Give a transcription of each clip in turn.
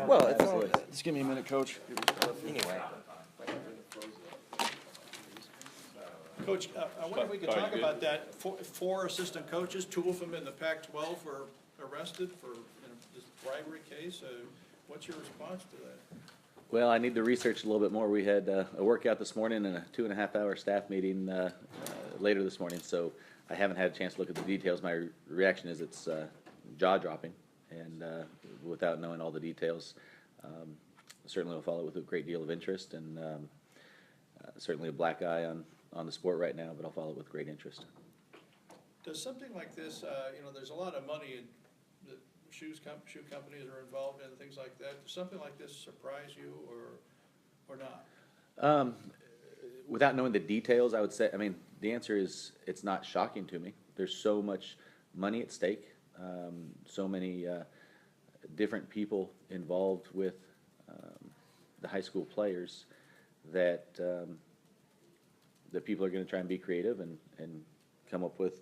Well, just give me a minute, Coach. Anyway, Coach, I wonder if we could talk about that. Four assistant coaches, two of them in the Pac-12 were arrested for this bribery case. What's your response to that? Well, I need to research a little bit more. We had a workout this morning and a 2.5-hour staff meeting later this morning, so I haven't had a chance to look at the details. My reaction is it's jaw-dropping, and without knowing all the details, certainly will follow it with a great deal of interest, and certainly a black eye on the sport right now, but I'll follow it with great interest. Does something like this, there's a lot of money that shoe companies are involved in, things like that. Does something like this surprise you or not? Without knowing the details, I would say, the answer is it's not shocking to me. There's so much money at stake, so many different people involved with the high school players that that people are going to try and be creative and come up with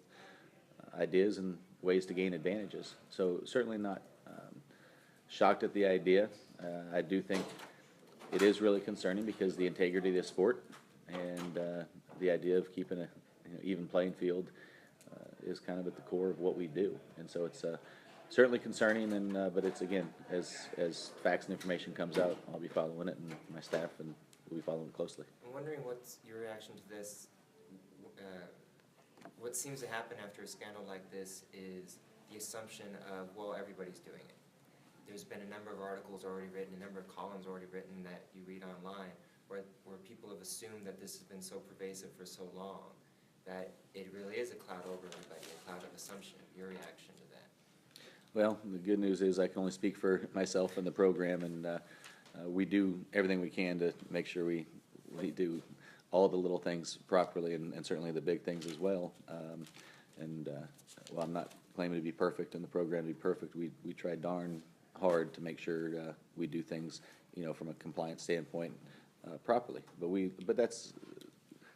ideas and ways to gain advantages. So certainly not shocked at the idea. I do think it is really concerning because the integrity of the sport and the idea of keeping a even playing field is kind of at the core of what we do. And so it's certainly concerning, and but it's, again, as facts and information comes out, I'll be following it, and my staff and we'll be following closely. I'm wondering what's your reaction to this. What seems to happen after a scandal like this is the assumption of, well, everybody's doing it. There's been a number of articles already written, a number of columns already written that you read online where people have assumed that this has been so pervasive for so long that it really is a cloud over everybody, a cloud of assumption. Your reaction to that? Well, the good news is I can only speak for myself and the program, and we do everything we can to make sure we do all the little things properly, and certainly the big things as well. While I'm not claiming to be perfect and the program to be perfect, we try darn hard to make sure we do things, from a compliance standpoint properly. But that's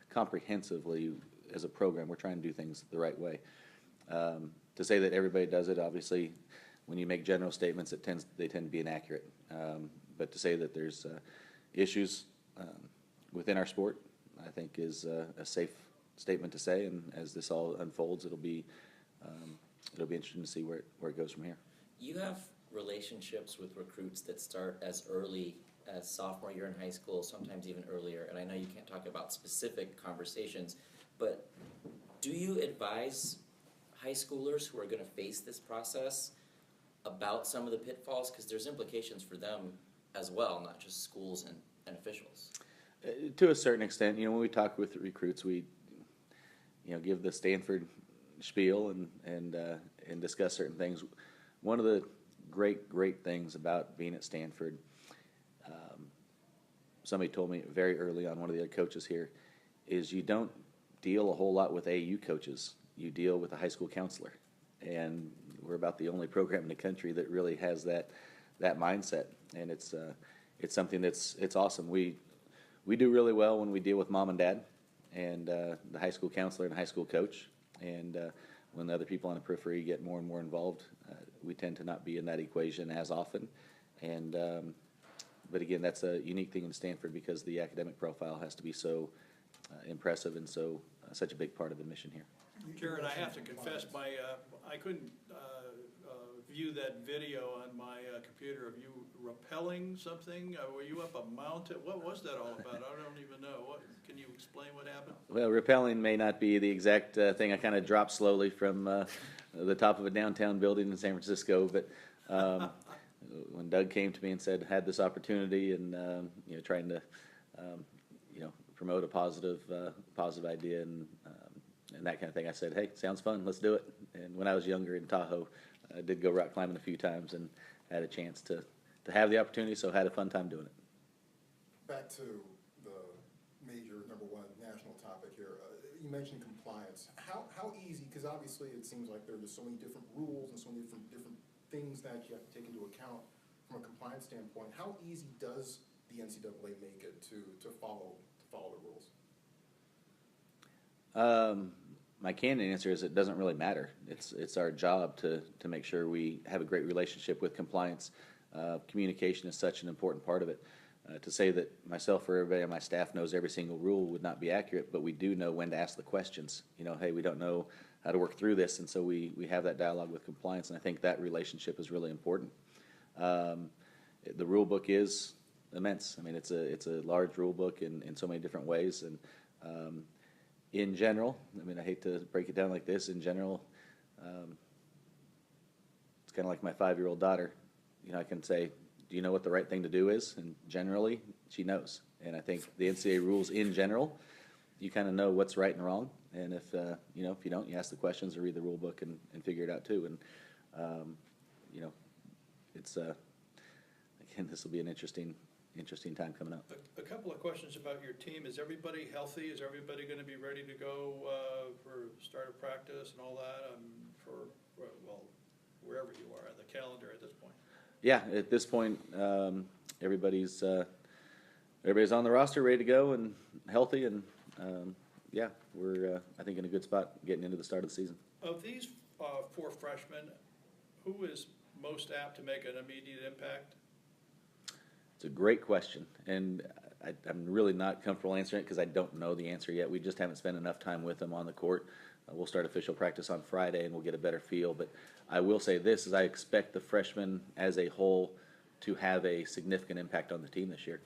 comprehensively as a program. We're trying to do things the right way. To say that everybody does it, obviously, when you make general statements, they tend to be inaccurate. But to say that there's issues within our sport, I think is a safe statement to say. And as this all unfolds, it'll be interesting to see where it goes from here. You have relationships with recruits that start as early as sophomore year in high school, sometimes even earlier. And I know you can't talk about specific conversations, but do you advise high schoolers who are going to face this process about some of the pitfalls? Because there's implications for them as well, not just schools and officials. To a certain extent, when we talk with recruits, we, give the Stanford spiel and discuss certain things. One of the great things about being at Stanford, somebody told me very early on, one of the other coaches here, is you don't deal a whole lot with AU coaches. You deal with a high school counselor, and we're about the only program in the country that really has that mindset, and it's something it's awesome. We do really well when we deal with mom and dad and the high school counselor and high school coach, and when the other people on the periphery get more and more involved, we tend to not be in that equation as often. And but again, that's a unique thing in Stanford because the academic profile has to be so impressive and so such a big part of the mission here. Jared, I have to confess, I couldn't view that video on my computer of you rappelling something. Were you up a mountain? What was that all about? I don't even know. Can you explain what happened? Well, rappelling may not be the exact thing. I kind of dropped slowly from the top of a downtown building in San Francisco, but when Doug came to me and said had this opportunity and trying to promote a positive idea and that kind of thing, I said, hey, sounds fun, let's do it. And when I was younger in Tahoe, I did go rock climbing a few times and had a chance to have the opportunity, so had a fun time doing it. Back to the major number one national topic here. You mentioned compliance. How easy, because obviously it seems like there are just so many different rules and so many different things that you have to take into account from a compliance standpoint. How easy does the NCAA make it to follow the rules? My candid answer is it doesn't really matter. It's our job to make sure we have a great relationship with compliance Communication is such an important part of it. To say that myself or everybody on my staff knows every single rule would not be accurate, but we do know when to ask the questions. You know, hey, we don't know how to work through this, and so we have that dialogue with compliance, and I think that relationship is really important. The rule book is immense. I mean, it's a large rule book in so many different ways, and in general, I mean, I hate to break it down like this. In general, it's kind of like my 5-year-old daughter. You know, I can say, do you know what the right thing to do is? And generally, she knows. And I think the NCAA rules in general, you kind of know what's right and wrong. And if you know, if you don't, you ask the questions or read the rule book and figure it out too. And you know, it's again, this will be an interesting time coming up. A couple of questions about your team. Is everybody healthy? Is everybody going to be ready to go for start of practice and all that? Well, wherever you are on the calendar at this point. Yeah, at this point, everybody's on the roster, ready to go and healthy, and yeah, we're I think in a good spot getting into the start of the season. Of these 4 freshmen, who is most apt to make an immediate impact? It's a great question, and I'm really not comfortable answering it because I don't know the answer yet. We just haven't spent enough time with them on the court. We'll start official practice on Friday, and we'll get a better feel. But I will say this, is I expect the freshmen as a whole to have a significant impact on the team this year.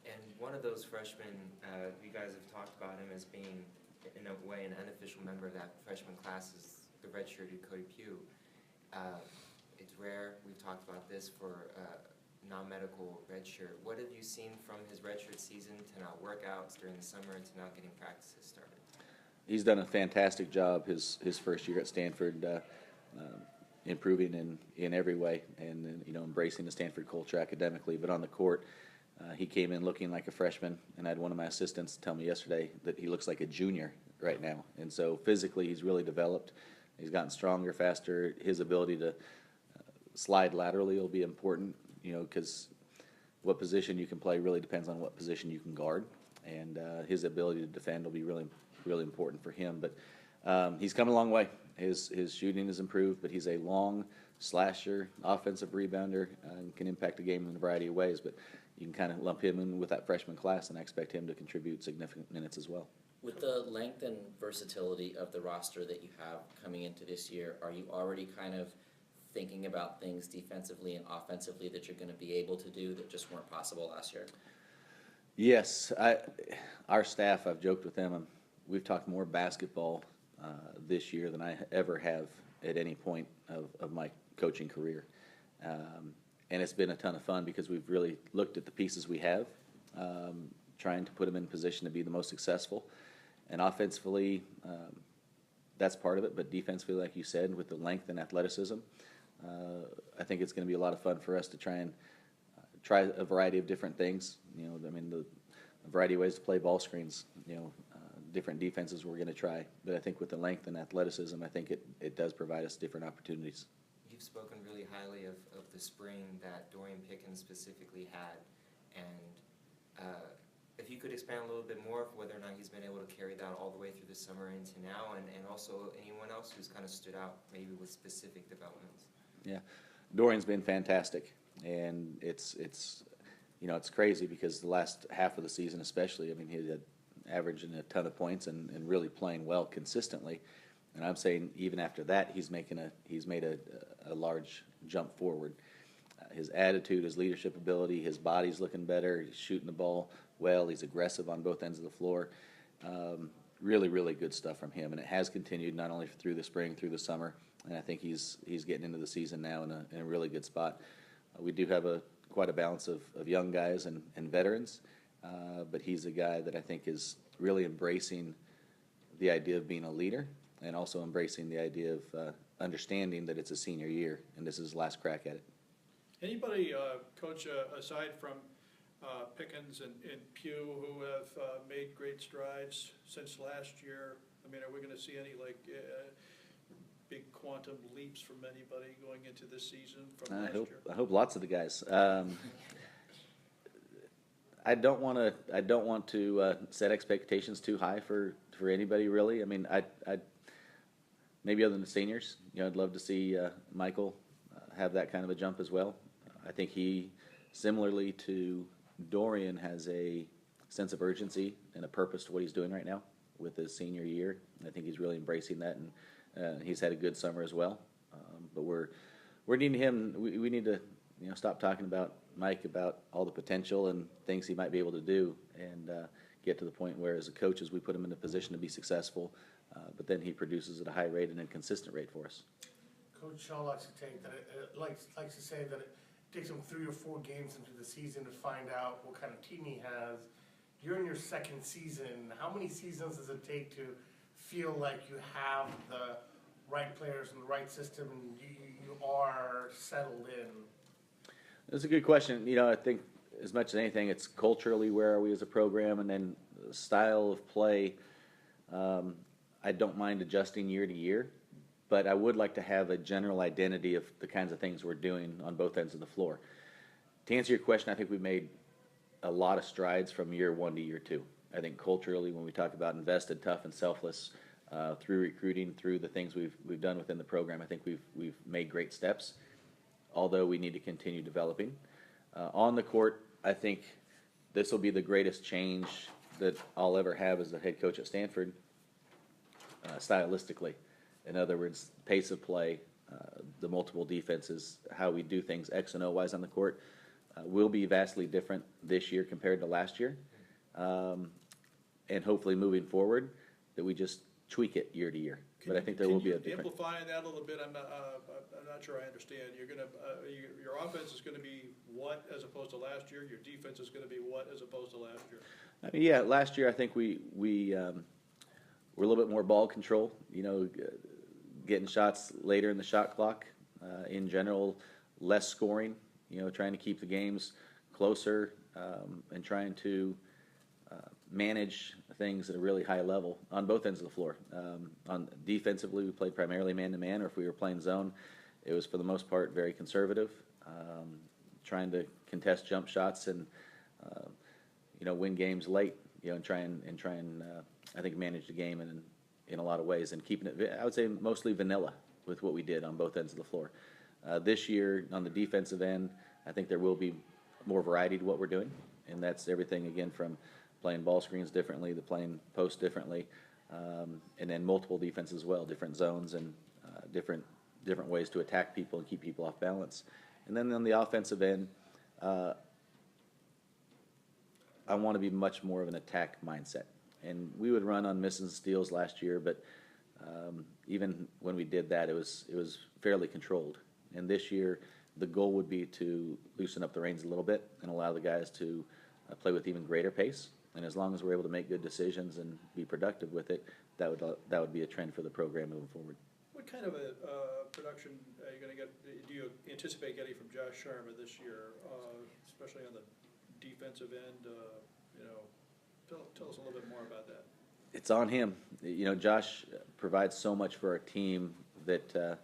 And one of those freshmen, you guys have talked about him as being, in a way, an unofficial member of that freshman class is the redshirted Cody Pugh. It's rare. We've talked about this for non-medical redshirt. What have you seen from his redshirt season to now workouts during the summer and to now getting practices started? He's done a fantastic job his first year at Stanford, improving in every way, and you know, embracing the Stanford culture academically. But on the court, he came in looking like a freshman, and I had one of my assistants tell me yesterday that he looks like a junior right now. And so physically, he's really developed. He's gotten stronger, faster. His ability to slide laterally will be important, you know, because what position you can play really depends on what position you can guard, and his ability to defend will be really important for him. But he's come a long way. His shooting has improved, but he's a long slasher, offensive rebounder, and can impact the game in a variety of ways. But you can kind of lump him in with that freshman class, and I expect him to contribute significant minutes as well. With the length and versatility of the roster that you have coming into this year, are you already kind of thinking about things defensively and offensively that you're going to be able to do that just weren't possible last year? Yes, our staff, I've joked with them, we've talked more basketball this year than I ever have at any point of my coaching career. And it's been a ton of fun because we've really looked at the pieces we have, trying to put them in position to be the most successful. And offensively, that's part of it, but defensively, like you said, with the length and athleticism, I think it's going to be a lot of fun for us to try a variety of different things. You know, I mean, a variety of ways to play ball screens, you know, different defenses we're going to try. But I think with the length and athleticism, I think it does provide us different opportunities. You've spoken really highly of the spring that Dorian Pickens specifically had, and if you could expand a little bit more of whether or not he's been able to carry that all the way through the summer into now, and also anyone else who's kind of stood out maybe with specific developments. Yeah, Dorian's been fantastic, and it's you know, it's crazy because the last half of the season especially, I mean, he had averaging a ton of points and really playing well consistently. And I'm saying even after that, he's made a large jump forward. His attitude, his leadership ability, his body's looking better. He's shooting the ball well. He's aggressive on both ends of the floor. Really, really good stuff from him, and it has continued not only through the spring, through the summer. And I think he's getting into the season now in a really good spot. We do have quite a balance of young guys and veterans, but he's a guy that I think is really embracing the idea of being a leader, and also embracing the idea of understanding that it's a senior year and this is his last crack at it. Anybody, Coach, aside from Pickens and Pugh, who have made great strides since last year? I mean, are we going to see any big quantum leaps from anybody going into this season from last year? I hope lots of the guys. I don't want to set expectations too high for anybody really. I mean, I maybe other than the seniors, you know, I'd love to see Michael have that kind of a jump as well. I think he, similarly to Dorian, has a sense of urgency and a purpose to what he's doing right now with his senior year. I think he's really embracing that, and he's had a good summer as well. But we're needing him. We need to stop talking about Mike, about all the potential and things he might be able to do, and get to the point where, as a coaches, we put him in a position to be successful. But then he produces at a high rate and a consistent rate for us. Coach Shaw likes to take that. Likes to say that it takes him 3 or 4 games into the season to find out what kind of team he has. You're in your second season. How many seasons does it take to feel like you have the right players and the right system, and you are settled in? That's a good question. I think as much as anything, it's culturally, where are we as a program, and then the style of play. I don't mind adjusting year to year, but I would like to have a general identity of the kinds of things we're doing on both ends of the floor. To answer your question, I think we've made a lot of strides from year 1 to year 2. I think culturally, when we talk about invested, tough, and selfless, through recruiting, through the things we've done within the program, I think we've made great steps, although we need to continue developing. On the court, I think this will be the greatest change that I'll ever have as the head coach at Stanford, stylistically. In other words, pace of play, the multiple defenses, how we do things X and O wise on the court, will be vastly different this year compared to last year. And hopefully moving forward, that we just tweak it year to year. But I think there will be a different. Amplify that a little bit. I'm not sure I understand. Your offense is going to be what as opposed to last year? Your defense is going to be what as opposed to last year? I mean, yeah, last year I think we were a little bit more ball control. Getting shots later in the shot clock. In general, less scoring. Trying to keep the games closer, and trying to manage things at a really high level on both ends of the floor. On defensively, we played primarily man-to-man, or if we were playing zone, it was for the most part very conservative, trying to contest jump shots and win games late, and try and I think manage the game in a lot of ways, and keeping it, I would say, mostly vanilla with what we did on both ends of the floor. This year on the defensive end, I think there will be more variety to what we're doing, and that's everything again from playing ball screens differently, to playing post differently, and then multiple defenses as well, different zones and different ways to attack people and keep people off balance. And then on the offensive end, I want to be much more of an attack mindset. And we would run on missing steals last year, but even when we did that, it was fairly controlled. And this year, the goal would be to loosen up the reins a little bit and allow the guys to play with even greater pace. And as long as we're able to make good decisions and be productive with it, that would be a trend for the program moving forward. What kind of a production are you going to get? Do you anticipate getting from Josh Sharma this year, especially on the defensive end? Tell us a little bit more about that. It's on him. Josh provides so much for our team that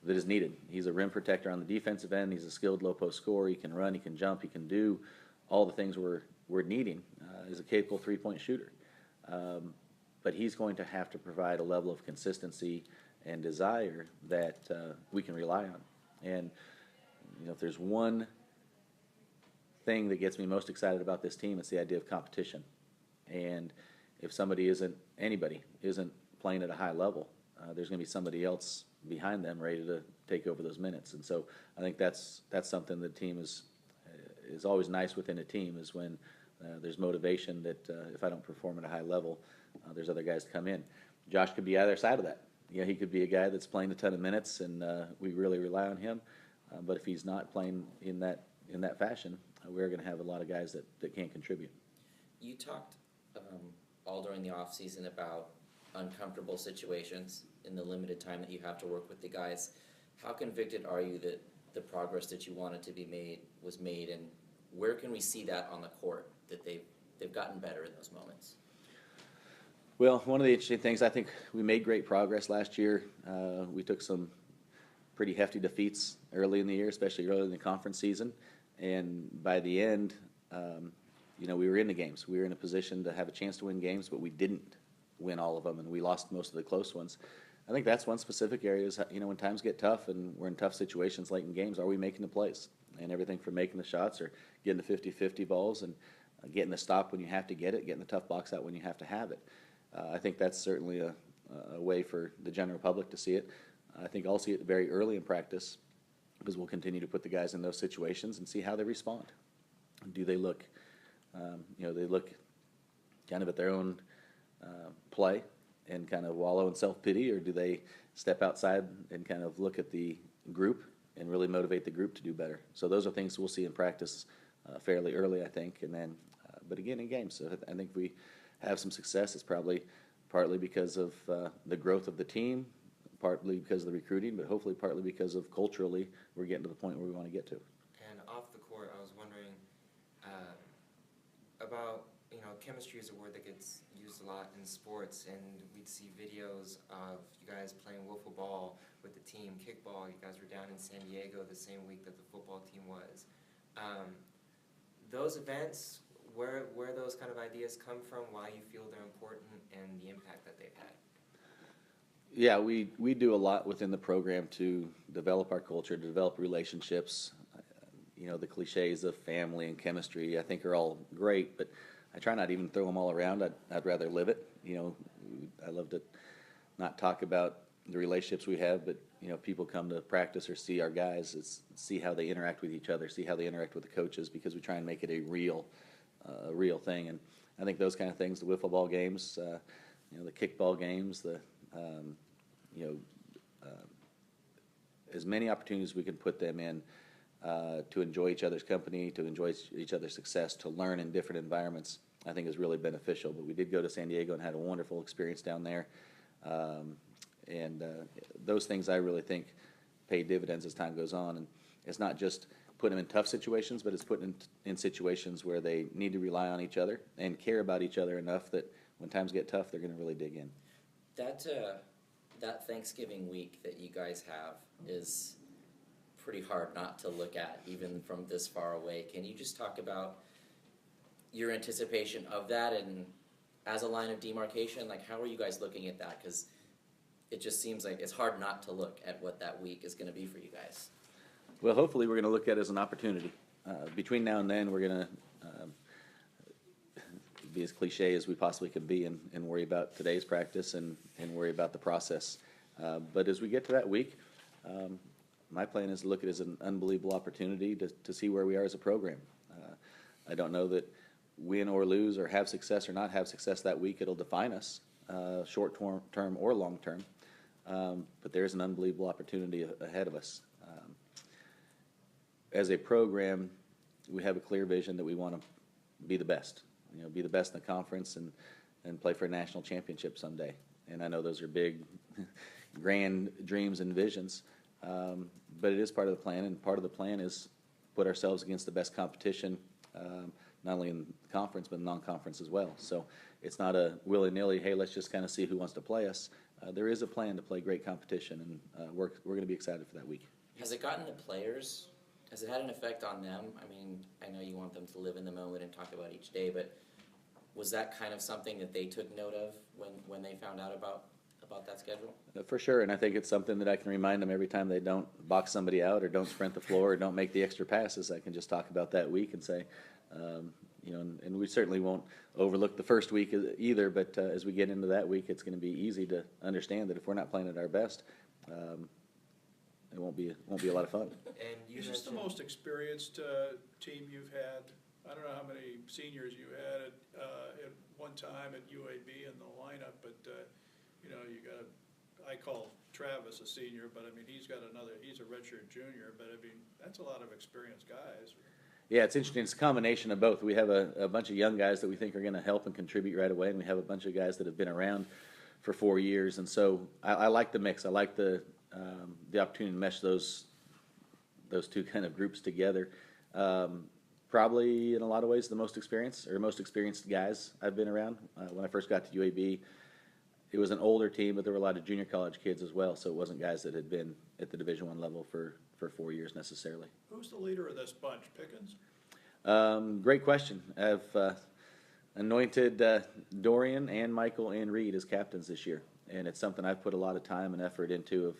is needed. He's a rim protector on the defensive end. He's a skilled low post scorer. He can run. He can jump. He can do all the things we're needing. He's a capable 3-point shooter. But he's going to have to provide a level of consistency and desire that we can rely on. And if there's one thing that gets me most excited about this team, it's the idea of competition. And if anybody isn't playing at a high level, there's going to be somebody else behind them ready to take over those minutes. And so I think that's something the team is always nice within a team, is when there's motivation that if I don't perform at a high level, there's other guys to come in. Josh could be either side of that. He could be a guy that's playing a ton of minutes, and we really rely on him. But if he's not playing in that fashion, we're going to have a lot of guys that can't contribute. You talked all during the off season about uncomfortable situations in the limited time that you have to work with the guys. How convicted are you that the progress that you wanted to be made was made, and where can we see that on the court, that they've gotten better in those moments? Well, one of the interesting things, I think we made great progress last year. We took some pretty hefty defeats early in the year, especially early in the conference season. And by the end, we were in the games. We were in a position to have a chance to win games, but we didn't win all of them, and we lost most of the close ones. I think that's one specific area is, when times get tough and we're in tough situations late in games, are we making the plays? and everything from making the shots or getting the 50-50 balls and getting the stop when you have to get it, getting the tough box out when you have to have it. I think that's certainly a way for the general public to see it. I think I'll see it very early in practice because we'll continue to put the guys in those situations and see how they respond. Do they look, they look kind of at their own play and kind of wallow in self-pity, or do they step outside and kind of look at the group and really motivate the group to do better? So those are things we'll see in practice fairly early, I think, and then, but again, in games. So I think we have some success. It's probably partly because of the growth of the team, partly because of the recruiting, but hopefully partly because of culturally we're getting to the point where we want to get to. And off the court, I was wondering about, chemistry is a word that gets used a lot in sports, and we'd see videos of you guys playing wiffle ball with the team, kickball. You guys were down in San Diego the same week that the football team was. Those events, where those kind of ideas come from, why you feel they're important, and the impact that they've had. Yeah, we do a lot within the program to develop our culture, to develop relationships. The cliches of family and chemistry, I think, are all great, but I try not even throw them all around. I'd rather live it. I love to not talk about the relationships we have, but people come to practice or see our guys, see how they interact with each other, see how they interact with the coaches, because we try and make it a real thing. And I think those kind of things, the wiffle ball games, the kickball games, as many opportunities we can put them in to enjoy each other's company, to enjoy each other's success, to learn in different environments, I think is really beneficial. But we did go to San Diego and had a wonderful experience down there. Those things I really think pay dividends as time goes on. And it's not just putting them in tough situations, but it's putting them in situations where they need to rely on each other and care about each other enough that when times get tough, they're going to really dig in. That Thanksgiving week that you guys have is pretty hard not to look at, even from this far away. Can you just talk about your anticipation of that, and as a line of demarcation, like how are you guys looking at that? Because it just seems like it's hard not to look at what that week is going to be for you guys. Well, hopefully we're going to look at it as an opportunity. Between now and then, we're going to be as cliche as we possibly can be and worry about today's practice and worry about the process. But as we get to that week, my plan is to look at it as an unbelievable opportunity to see where we are as a program. I don't know that win or lose or have success or not have success that week. It'll define us, short term or long term. But there's an unbelievable opportunity ahead of us. As a program, we have a clear vision that we want to be the best. Be the best in the conference and play for a national championship someday. And I know those are big, grand dreams and visions. But it is part of the plan, and part of the plan is put ourselves against the best competition, not only in the conference, but non-conference as well. So it's not a willy-nilly, hey, let's just kind of see who wants to play us. There is a plan to play great competition, and we're going to be excited for that week. Has it gotten the players? Has it had an effect on them? I mean, I know you want them to live in the moment and talk about each day, but was that kind of something that they took note of when they found out about that schedule? For sure, and I think it's something that I can remind them every time they don't box somebody out or don't sprint the floor or don't make the extra passes. I can just talk about that week and say, and we certainly won't overlook the first week either, but as we get into that week, it's going to be easy to understand that if we're not playing at our best, it won't be a lot of fun. And you Is this the most experienced team you've had? I don't know how many seniors you had at one time at UAB in the lineup, but you got I call Travis a senior, but I mean he's a redshirt junior, but I mean that's a lot of experienced guys. Yeah, it's interesting. It's a combination of both. We have a bunch of young guys that we think are going to help and contribute right away, and we have a bunch of guys that have been around for 4 years, and so I like the mix. I like the opportunity to mesh those two kind of groups together. Probably in a lot of ways the most experienced guys I've been around. When I first got to UAB, it was an older team, but there were a lot of junior college kids as well, so it wasn't guys that had been at the Division I level for 4 years necessarily. Who's the leader of this bunch? Pickens? Great question. I've anointed Dorian and Michael and Reed as captains this year, and it's something I've put a lot of time and effort into of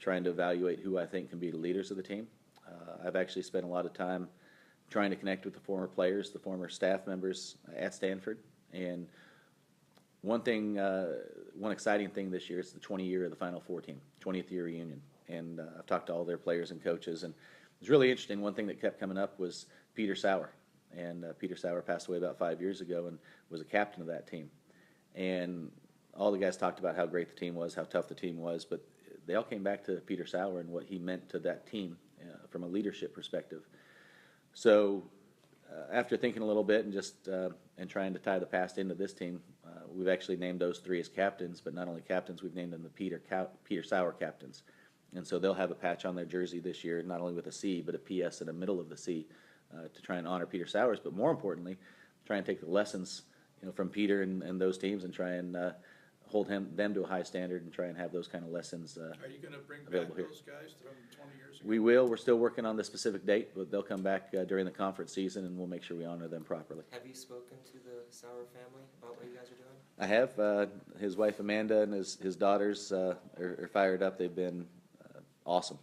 trying to evaluate who I think can be the leaders of the team. I've actually spent a lot of time trying to connect with the former players, the former staff members at Stanford. And one thing, one exciting thing this year is the 20-year of the Final Four team, 20th year reunion. And I've talked to all their players and coaches, and it was really interesting. One thing that kept coming up was Peter Sauer. And Peter Sauer passed away about 5 years ago and was a captain of that team. And all the guys talked about how great the team was, how tough the team was, but they all came back to Peter Sauer and what he meant to that team from a leadership perspective. So after thinking a little bit and just and trying to tie the past into this team, we've actually named those three as captains, but not only captains, we've named them the Peter Sauer captains. And so they'll have a patch on their jersey this year, not only with a C, but a PS in the middle of the C to try and honor Peter Sauers, but more importantly, try and take the lessons from Peter and those teams and try and hold them to a high standard and try and have those kind of lessons Are you gonna bring back available here. those guys from 20 years ago? We will. We're still working on the specific date, but they'll come back during the conference season, and we'll make sure we honor them properly. Have you spoken to the Sauer family about what you guys are doing? I have. His wife Amanda and his daughters are fired up. They've been awesome.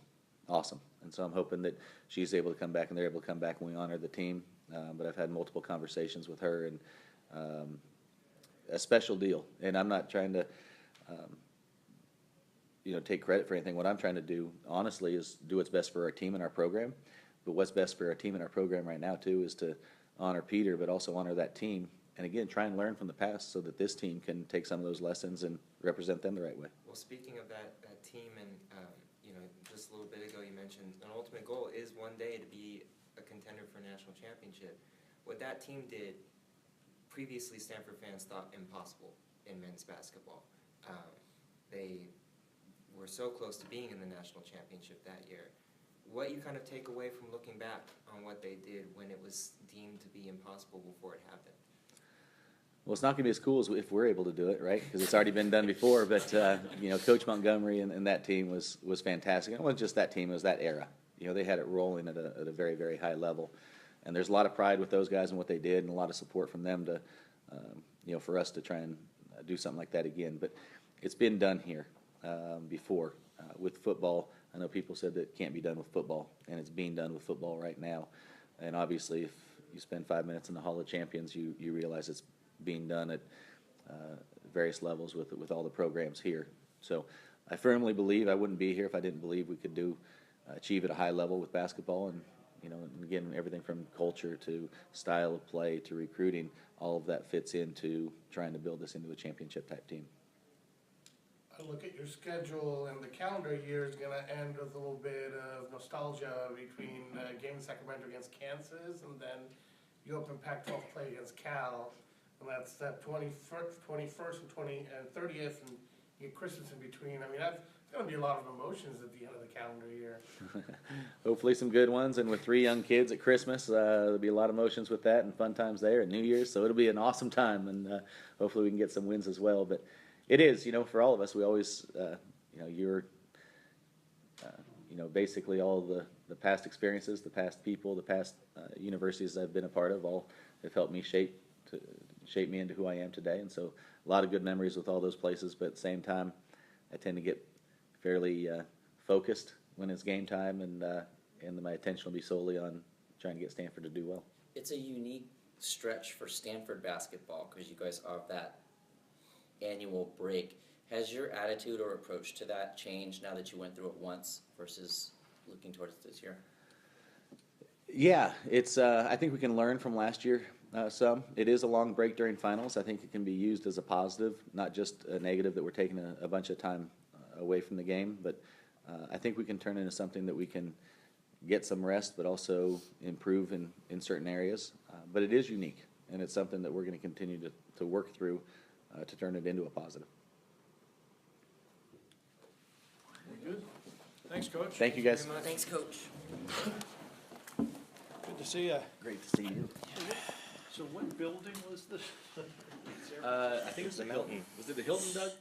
And so I'm hoping that she's able to come back and they're able to come back when we honor the team. But I've had multiple conversations with her, and a special deal. And I'm not trying to take credit for anything. What I'm trying to do, honestly, is do what's best for our team and our program. But what's best for our team and our program right now, too, is to honor Peter, but also honor that team. And again, try and learn from the past so that this team can take some of those lessons and represent them the right way. Well, speaking of that team, and just a little bit ago you mentioned an ultimate goal is one day to be a contender for a national championship. What that team did, previously Stanford fans thought impossible in men's basketball. They were so close to being in the national championship that year. What you kind of take away from looking back on what they did when it was deemed to be impossible before it happened? Well, it's not going to be as cool as if we're able to do it, right? Because it's already been done before. But Coach Montgomery and that team was fantastic. And it wasn't just that team; it was that era. They had it rolling at a very, very high level. And there's a lot of pride with those guys and what they did, and a lot of support from them to, for us to try and do something like that again. But it's been done here before with football. I know people said that it can't be done with football, and it's being done with football right now. And obviously, if you spend 5 minutes in the Hall of Champions, you realize it's being done at various levels with all the programs here. So I firmly believe I wouldn't be here if I didn't believe we could achieve at a high level with basketball, and and again, everything from culture to style of play to recruiting, all of that fits into trying to build this into a championship type team. I look at your schedule, and the calendar year is going to end with a little bit of nostalgia between game in Sacramento against Kansas, and then you open Pac-12 play against Cal, and that's that 21st and 30th, and you get Christmas in between. I mean, that's going to be a lot of emotions at the end of the calendar year. Hopefully some good ones, and with 3 young kids at Christmas, there'll be a lot of emotions with that and fun times there, and New Year's, so it'll be an awesome time, and hopefully we can get some wins as well. But it is, for all of us, we always, you're, basically all the past experiences, the past people, the past universities I've been a part of, all have helped me shape me into who I am today. And so a lot of good memories with all those places, but at the same time, I tend to get fairly focused when it's game time, and my attention will be solely on trying to get Stanford to do well. It's a unique stretch for Stanford basketball because you guys have that annual break. Has your attitude or approach to that changed now that you went through it once versus looking towards this year? Yeah, it's. I think we can learn from last year some. It is a long break during finals. I think it can be used as a positive, not just a negative that we're taking a bunch of time away from the game. But I think we can turn it into something that we can get some rest, but also improve in certain areas. But it is unique, and it's something that we're going to continue to work through to turn it into a positive. Good. Thanks, Coach. Thank you, guys. Thanks, Coach. Good to see you. Great to see you. So what building was this? I think it was the Hilton. Was it the Hilton, Doug?